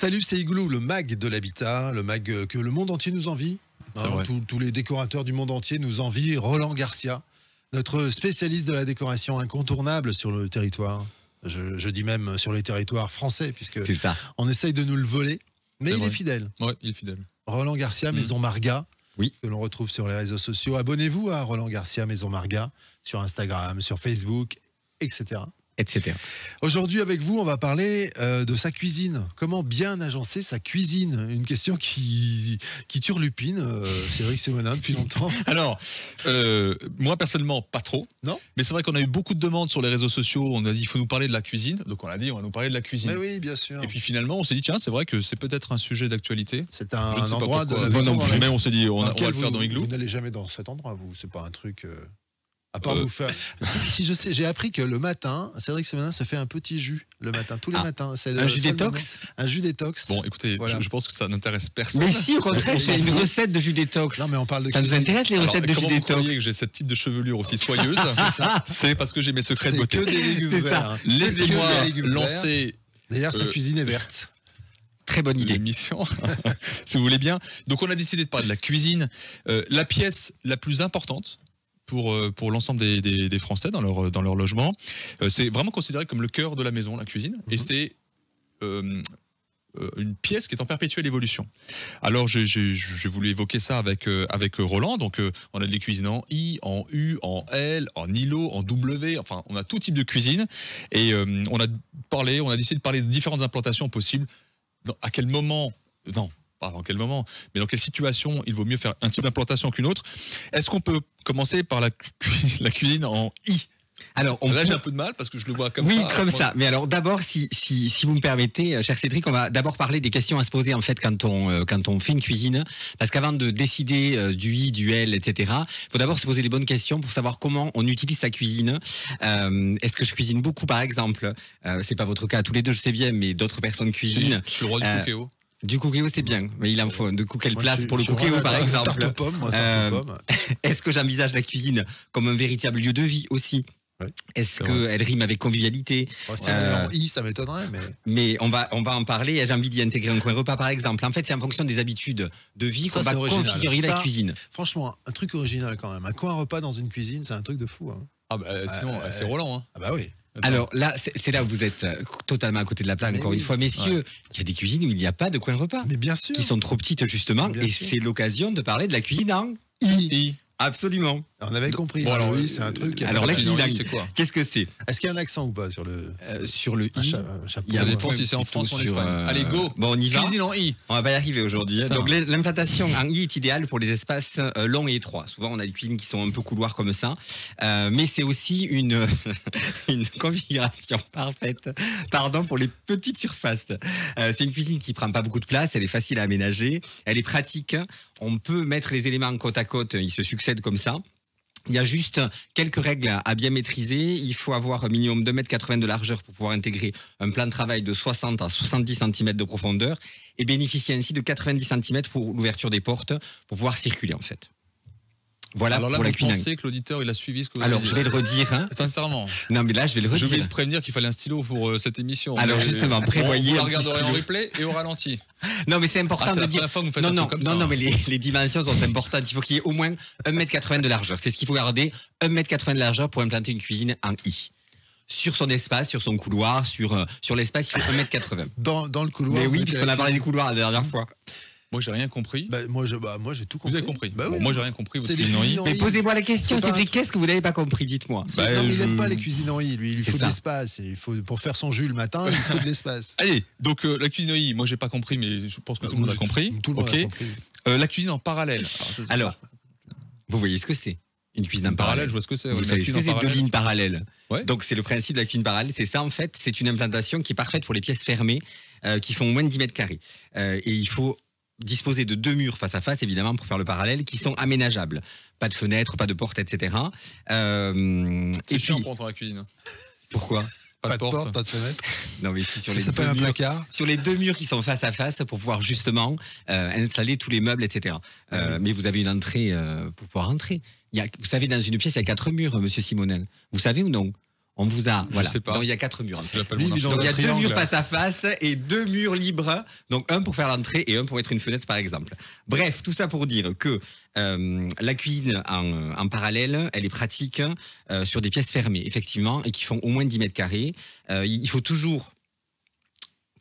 Salut, c'est Igloo, le mag de l'habitat, le mag que le monde entier nous envie. Tous les décorateurs du monde entier nous envient. Roland Garcia, notre spécialiste de la décoration incontournable sur le territoire. Je dis même sur les territoires français, puisque on essaye de nous le voler. Mais il est fidèle. Ouais, il est fidèle. Roland Garcia, Maison Marga, que l'on retrouve sur les réseaux sociaux. Abonnez-vous à Roland Garcia, Maison Marga, sur Instagram, sur Facebook, etc. Aujourd'hui, avec vous, on va parler de sa cuisine. Comment bien agencer sa cuisine? Une question qui turlupine Cédric Simonin depuis longtemps. Alors, moi personnellement, pas trop. Non. Mais c'est vrai qu'on a eu beaucoup de demandes sur les réseaux sociaux. On a dit il faut nous parler de la cuisine. Donc on a dit on va nous parler de la cuisine. Mais oui, bien sûr. Et puis finalement, on s'est dit tiens, c'est vrai que c'est peut-être un sujet d'actualité. C'est un endroit de la maison. Mais on s'est dit on va le faire dans Igloo. Vous n'allez jamais dans cet endroit, vous. C'est pas un truc. À part vous faire. Si je sais, j'ai appris que le matin, Cédric Simonin se fait un petit jus le matin, tous les matins. C'est un jus détox. Un jus détox. Bon, écoutez, voilà. je pense que ça n'intéresse personne. Mais si, au contraire, c'est une recette de jus détox. Non, mais on parle de. Ça nous intéresse les recettes de jus détox. Comment vous croyez que j'ai ce type de chevelure aussi soyeuse? C'est parce que j'ai mes secrets de beauté. C'est que des légumes verts. Laissez-moi lancer. D'ailleurs, sa cuisine est verte. Très bonne idée. L'émission, si vous voulez bien. Donc, on a décidé de parler de la cuisine. La pièce la plus importante pour l'ensemble des Français dans leur logement. C'est vraiment considéré comme le cœur de la maison, la cuisine. Et c'est une pièce qui est en perpétuelle évolution. Alors, j'ai voulu évoquer ça avec Roland. Donc, on a des cuisines en I, en U, en L, en ILO, en W. Enfin, on a tout type de cuisine. Et on a décidé de parler de différentes implantations possibles. À quel moment... Non. Dans quel moment, mais dans quelle situation il vaut mieux faire un type d'implantation qu'une autre. Est-ce qu'on peut commencer par la cuisine en I? Alors, là, j'ai un peu de mal parce que je le vois comme ça. Oui, comme ça. Mais alors, d'abord, si vous me permettez, cher Cédric, on va d'abord parler des questions à se poser en fait quand on fait une cuisine, parce qu'avant de décider du I, du L, etc., il faut d'abord se poser les bonnes questions pour savoir comment on utilise sa cuisine. Est-ce que je cuisine beaucoup, par exemple? C'est pas votre cas tous les deux, je sais bien, mais d'autres personnes cuisinent. Je suis le roi du cookéo. Du cookéo, c'est bien, mais il en faut. De coup, quelle place pour le cookéo, par exemple? Tarte aux pommes, Est-ce que j'envisage la cuisine comme un véritable lieu de vie aussi? Est-ce qu'elle rime avec convivialité? En I, ça m'étonnerait, mais on va en parler. J'ai envie d'y intégrer un coin repas, par exemple. En fait, c'est en fonction des habitudes de vie qu'on va configurer la cuisine. Franchement, un truc original quand même. Un coin repas dans une cuisine, c'est un truc de fou. Hein. Ah bah sinon, c'est Roland. Hein. Ah bah oui. Alors là, c'est là où vous êtes totalement à côté de la plaque, encore une fois, messieurs. Il y a des cuisines où il n'y a pas de coin repas. Mais bien sûr. Qui sont trop petites, justement. Et c'est l'occasion de parler de la cuisine en I. Absolument. On avait compris. Bon, alors, oui, c'est un truc. Alors la cuisine, c'est quoi? Qu'est-ce que c'est? Est-ce qu'il y a un accent ou pas sur le I? Ça dépend si c'est en France ou en Espagne. Allez, go. Bon, on y va. Cuisine en I. On va pas y arriver aujourd'hui. Donc l'implantation en I est idéale pour les espaces longs et étroits. Souvent, on a des cuisines qui sont un peu couloirs comme ça, mais c'est aussi une configuration parfaite. Pardon pour les petites surfaces. C'est une cuisine qui prend pas beaucoup de place. Elle est facile à aménager. Elle est pratique. On peut mettre les éléments côte à côte. Ils se succèdent comme ça. Il y a juste quelques règles à bien maîtriser. Il faut avoir un minimum de 2,80 m de largeur pour pouvoir intégrer un plan de travail de 60 à 70 cm de profondeur et bénéficier ainsi de 90 cm pour l'ouverture des portes pour pouvoir circuler en fait. Voilà. Alors là, pour la cuisine. Vous pensez que l'auditeur il a suivi ce que vous Alors avez dit. je vais le redire. Hein. Sincèrement. Non mais là je vais le redire. Je voulais te prévenir qu'il fallait un stylo pour cette émission. Alors justement, prévoyez. Vous la regarderez en replay et au ralenti. Non mais c'est important de dire. Non mais les dimensions sont importantes. Il faut qu'il y ait au moins 1,80 m de largeur. C'est ce qu'il faut garder. 1,80 m de largeur pour implanter une cuisine en I. Sur son espace, sur son couloir, sur l'espace, il faut 1,80 m. Dans le couloir. Mais oui, puisqu'on a parlé des couloirs la dernière fois. Moi, j'ai rien compris. Moi, j'ai tout compris. Vous avez compris. Bah, bon, oui. moi, j'ai rien compris. Mais posez-moi la question, Cédric, qu'est-ce que vous n'avez pas compris? Dites-moi. Non, mais il n'aime pas les cuisines en I. Lui, il faut de l'espace. Pour faire son jus le matin, il faut de l'espace. Allez, donc la cuisine en I, moi, j'ai pas compris, mais je pense que tout le monde a compris. Tout le monde a compris. La cuisine en parallèle. Alors, vous voyez ce que c'est? Une cuisine en parallèle. Je vois ce que c'est. Vous savez ce que c'est, 2 lignes parallèles. Ouais. Donc, c'est le principe de la cuisine parallèle. C'est ça, en fait. C'est une implantation qui est parfaite pour les pièces fermées, qui font moins de 10 mètres carrés. Et il faut disposer de 2 murs face à face, évidemment, pour faire le parallèle, qui sont aménageables. Pas de fenêtres, pas de portes, etc. C'est chiant pour entrer dans la cuisine. Pourquoi? Pas de porte, pas de fenêtre. Non, mais si sur ça s'appelle un placard. Sur les 2 murs qui sont face à face pour pouvoir justement installer tous les meubles, etc. Mais vous avez une entrée pour pouvoir entrer. Vous savez, dans une pièce, il y a 4 murs, monsieur Simonel. Vous savez ou non? On vous a, voilà. sais pas. Donc il y a 4 murs. En fait. J'appelle Oui, mon mais dans Donc il y a un 2 triangle. murs face à face et 2 murs libres. Donc un pour faire l'entrée et un pour mettre une fenêtre par exemple. Bref, tout ça pour dire que la cuisine en parallèle, elle est pratique sur des pièces fermées, effectivement, et qui font au moins 10 mètres carrés. Il faut toujours,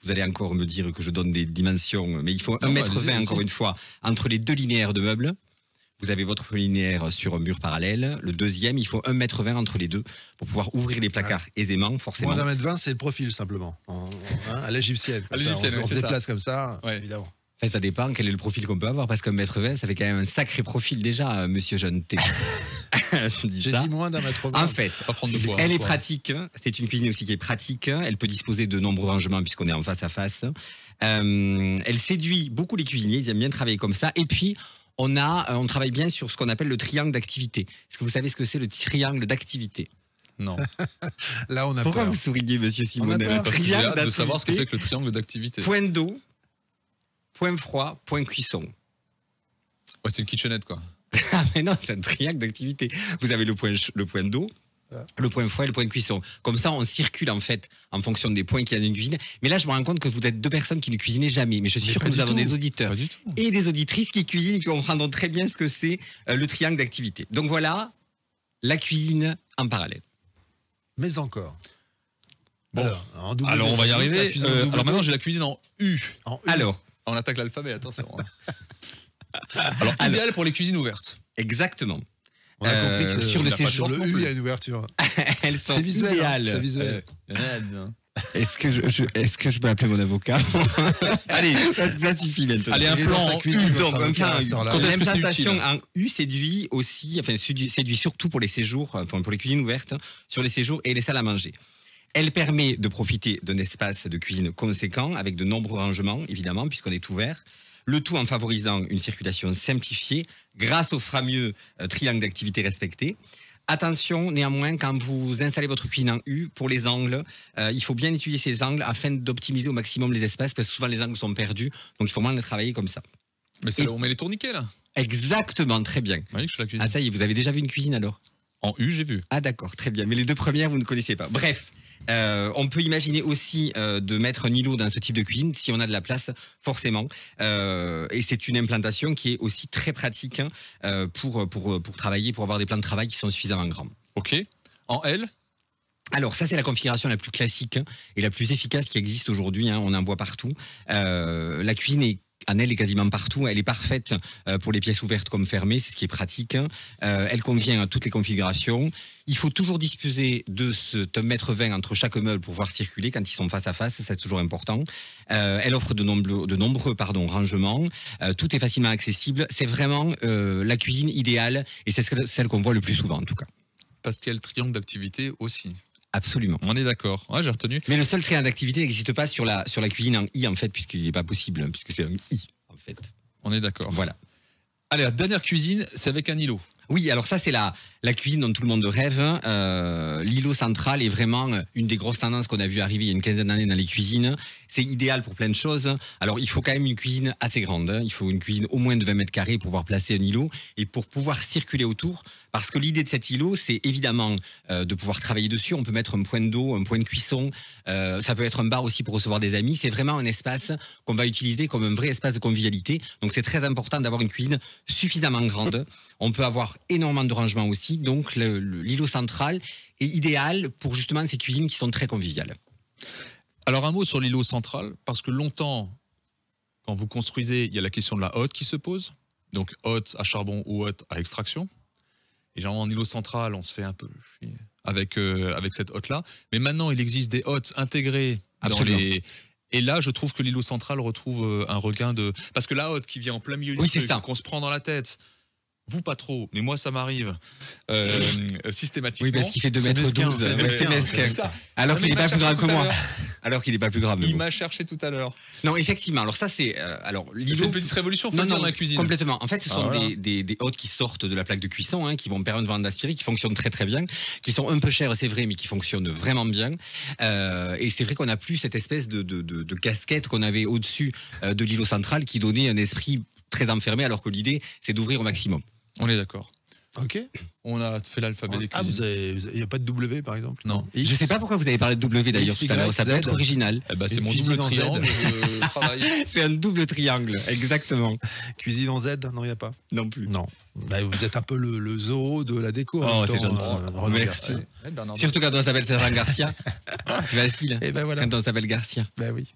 vous allez encore me dire que je donne des dimensions, mais il faut 1,20 m allez-y. encore une fois entre les 2 linéaires de meubles. Vous avez votre linéaire sur un mur parallèle. Le deuxième, il faut 1,20 m entre les deux pour pouvoir ouvrir les placards aisément, forcément. Moins d'1,20 m, c'est le profil simplement. À l'égyptienne. À l'égyptienne, On se c'est ça. déplace comme ça, Ouais. évidemment. Enfin, ça dépend quel est le profil qu'on peut avoir, parce qu'un mètre 20, ça fait quand même un sacré profil déjà, monsieur jeune T. Je dis J'ai ça. dit moins d'1,20 m. En fait, Pas prendre de poids. elle est Poids. pratique. C'est une cuisine aussi qui est pratique. Elle peut disposer de nombreux rangements puisqu'on est en face à face. Elle séduit beaucoup les cuisiniers. Ils aiment bien travailler comme ça. Et puis, on travaille bien sur ce qu'on appelle le triangle d'activité. Est-ce que vous savez ce que c'est le triangle d'activité? Non. Là, on a Pourquoi peur. vous souriez, monsieur Simonet? peur. Le J'ai triangle hâte de savoir ce que d'activité, c'est que le triangle d'activité. point d'eau, point froid, point cuisson. Ouais, c'est une kitchenette, quoi. Ah mais non, c'est un triangle d'activité. Vous avez le point d'eau, le point froid et le point de cuisson. Comme ça, on circule en fait en fonction des points qu'il y a dans une cuisine. Mais là, je me rends compte que vous êtes 2 personnes qui ne cuisinez jamais. Mais je suis Mais sûr pas que nous du avons tout. des auditeurs Pas du tout. et des auditrices qui cuisinent et qui comprendront très bien ce que c'est le triangle d'activité. Donc voilà, la cuisine en parallèle. Mais encore. Bon. En double Alors, on va y la arriver. cuisine en Alors double maintenant, V. j'ai la cuisine en U. En U. Alors, On attaque l'alphabet, attention. Alors, idéal pour les cuisines ouvertes. exactement. On a compris que sur le il y a pas de sur porte le non U, il plus. y a une ouverture. Elles sont C'est visuel. idéales. C'est visuel. Est-ce que je peux appeler mon avocat? Allez, parce que ça suffit maintenant. Allez, un Il est plan dans sa en cuisine, U. notre Donc, un avocat, plan à en cette U. heure-là. Quand est-ce que c'est L'implantation utile en U séduit aussi, enfin séduit surtout pour les séjours, enfin pour les cuisines ouvertes, sur les séjours et les salles à manger. Elle permet de profiter d'un espace de cuisine conséquent avec de nombreux rangements, évidemment, puisqu'on est ouvert. Le tout en favorisant une circulation simplifiée grâce au fameux triangle d'activité respecté. Attention, néanmoins, quand vous installez votre cuisine en U, pour les angles, il faut bien étudier ces angles afin d'optimiser au maximum les espaces, parce que souvent les angles sont perdus, donc il faut moins les travailler comme ça. Mais c'est là où on met les tourniquets, là. Exactement, très bien. Oui, je suis la cuisine. Ah ça y est, vous avez déjà vu une cuisine alors? En U, j'ai vu. Ah d'accord, très bien. Mais les 2 premières, vous ne connaissez pas. Bref, on peut imaginer aussi de mettre un îlot dans ce type de cuisine si on a de la place, forcément. Et c'est une implantation qui est aussi très pratique pour travailler, pour avoir des plans de travail qui sont suffisamment grands. Ok. En L. Alors ça, c'est la configuration la plus classique et la plus efficace qui existe aujourd'hui. On en voit partout. La cuisine est en elle est quasiment partout. Elle est parfaite pour les pièces ouvertes comme fermées, c'est ce qui est pratique. Elle convient à toutes les configurations. Il faut toujours disposer de ce 1,20 m entre chaque meuble pour pouvoir circuler quand ils sont face à face, ça c'est toujours important. Elle offre de nombreux rangements. Tout est facilement accessible. C'est vraiment la cuisine idéale et c'est celle qu'on voit le plus souvent en tout cas. Parce qu'il y a le triangle d'activité aussi. Absolument. On est d'accord. Ouais, j'ai retenu. Mais le seul triangle d'activité n'existe pas sur la cuisine en I en fait, puisqu'il n'est pas possible, puisque c'est un I en fait. On est d'accord. Voilà. Allez, la dernière cuisine, c'est avec un îlot. Oui, alors ça c'est la cuisine dont tout le monde rêve. L'îlot central est vraiment une des grosses tendances qu'on a vu arriver il y a une quinzaine d'années dans les cuisines. C'est idéal pour plein de choses. Alors il faut quand même une cuisine assez grande. Il faut une cuisine au moins de 20 mètres carrés pour pouvoir placer un îlot et pour pouvoir circuler autour. Parce que l'idée de cet îlot, c'est évidemment de pouvoir travailler dessus. On peut mettre un point d'eau, un point de cuisson. Ça peut être un bar aussi pour recevoir des amis. C'est vraiment un espace qu'on va utiliser comme un vrai espace de convivialité. Donc c'est très important d'avoir une cuisine suffisamment grande. On peut avoir énormément de rangements aussi. Donc l'îlot central est idéal pour justement ces cuisines qui sont très conviviales. Alors un mot sur l'îlot central, parce que longtemps, quand vous construisez, il y a la question de la hotte qui se pose. Donc hotte à charbon ou hotte à extraction. Et genre en îlot central, on se fait un peu chier avec cette hotte-là. Mais maintenant, il existe des hottes intégrées dans Absolument. les... Et là, je trouve que l'îlot central retrouve un regain de... Parce que la hotte qui vient en plein milieu Oui, du c'est truc, ça. qu'on se prend dans la tête, vous pas trop, mais moi ça m'arrive systématiquement. Oui, parce qu'il fait 2 C'est mètres mesquin, 12. c'est Ouais, c'est mesquin, mesquin. c'est ça. Alors Non, qu'il mais n'est il pas m'a plus grand cherché que tout à moi. l'heure. Alors qu'il n'est pas plus grand. mais Il bon. m'a cherché tout à l'heure. Non, effectivement. Alors ça, c'est... alors C'est l'îlot... une petite révolution, faut Non, le dire, non, dans la cuisine. complètement. En fait, ce sont Ah, voilà. des hôtes qui sortent de la plaque de cuisson, qui vont permettre de d'aspirer, qui fonctionnent très très bien, qui sont un peu chers, c'est vrai, mais qui fonctionnent vraiment bien. Et c'est vrai qu'on n'a plus cette espèce de casquette qu'on avait au-dessus de l'îlot central qui donnait un esprit très enfermé, alors que l'idée, c'est d'ouvrir au maximum. On est d'accord. Ok. On a fait l'alphabet des cuisines. Il n'y a pas de W par exemple? Non. Je ne sais pas pourquoi vous avez parlé de W d'ailleurs tout à l'heure. Ça peut être original. Eh ben, c'est Une mon cuisine double en Z. triangle. Je travaille. C'est un double triangle, exactement. Cuisine en Z? Non, il n'y a pas. Non plus. Non. Bah, vous êtes un peu le zoo de la déco. Oh, c'est gentil. Roland Merci. Garcia. Surtout quand on s'appelle Sergent Garcia. C'est facile. Et ben voilà. Quand on s'appelle Garcia. Bah oui.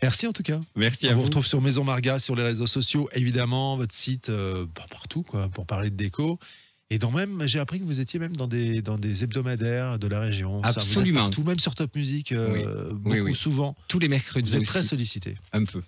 Merci en tout cas. Merci On à vous vous. retrouve sur Maison Marga, sur les réseaux sociaux, évidemment, votre site, partout, quoi, pour parler de déco. Et j'ai appris que vous étiez même dans des hebdomadaires de la région. Absolument. Tout, même sur Top Music, beaucoup, souvent. Tous les mercredis. Vous êtes aussi. très sollicité. Un peu.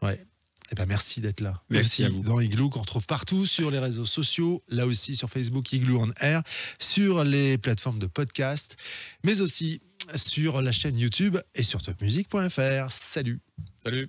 Ouais. Eh ben merci d'être là. Merci à vous. Dans Igloo, qu'on retrouve partout sur les réseaux sociaux, là aussi sur Facebook, Igloo on Air, sur les plateformes de podcast, mais aussi sur la chaîne YouTube et sur topmusic.fr. Salut. Salut.